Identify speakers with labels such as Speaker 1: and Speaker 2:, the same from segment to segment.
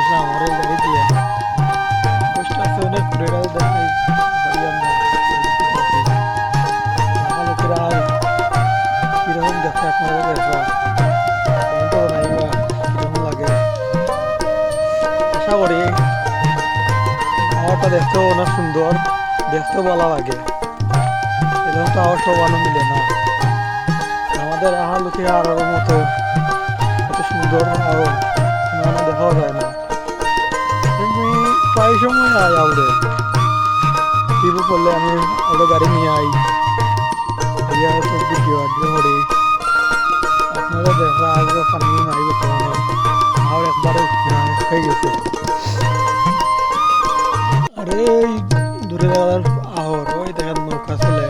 Speaker 1: আসলাম আমার এই গাড়ি দিয়ে পোস্ট আছে অনেক ঘুরে গাড়ি দেখাই পারি আমরা লোকেরা কিরকম দেখে আপনারা দেখবা কমেন্টও বানাইবা কিরকম লাগে আশা করি আমারটা দেখতেও অনেক সুন্দর দেখতেও ভালো লাগে এরকম তো আমার সব আনন্দ মিলে না আমাদের আহা লোকে আর মতো এত সুন্দর আরো মানে দেখাও যায় না আমি প্রায় সময় আই আউড়ে টিভি করলে আমি আউড়ে গাড়ি নিয়ে আই ইয়া তো ভিডিও আডিও করি আপনারা দেখরা আগে পানি নাই বর্তমানে আর একবারে হয়ে গেছে আরে দূরে যাওয়ার আহর ওই দেখেন নৌকা চলে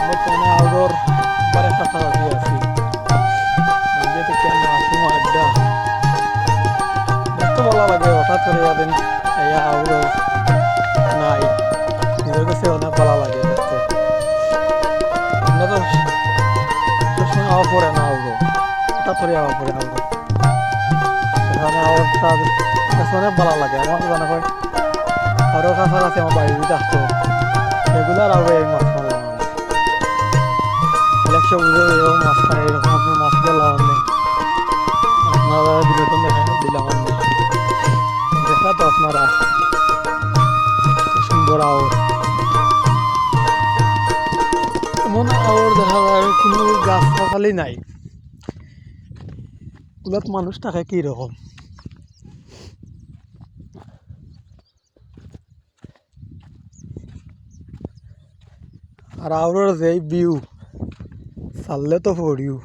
Speaker 1: বর্তমানে আউড়োর বারে কাছাকাছি আছি যে থেকে মাসুম আড্ডা দেখতে ভালো লাগে হঠাৎ করে যাবেন ইয়া আউড়ো নাই নিজের কাছে অনেক ভালো লাগে দেখতে আমরা তো সবসময় আওয়া পড়ে না আউড়ো হঠাৎ করে আওয়া পড়ে আউড়ো এখানে আওয়ারটা কাছে অনেক ভালো লাগে আমার জানা হয় আরও কাছাকাছি আমার বাড়ি দিতে আসতো রেগুলার আউড়ে এই মাছ মারলাম ইলেকশন বুঝে এরকম মাছ পাই এরকম আপনি মাছ দিলাম নেই আপনারা বিনোদন দেখা দিলাম নেই দেখা তো আপনারা সুন্দর আওর এমন আওর দেখা যায় কোনো গাছ পাতালি নাই কুলাত মানুষ থাকে কি রকম আর আওরের যে ভিউ চাললে তো পড়িও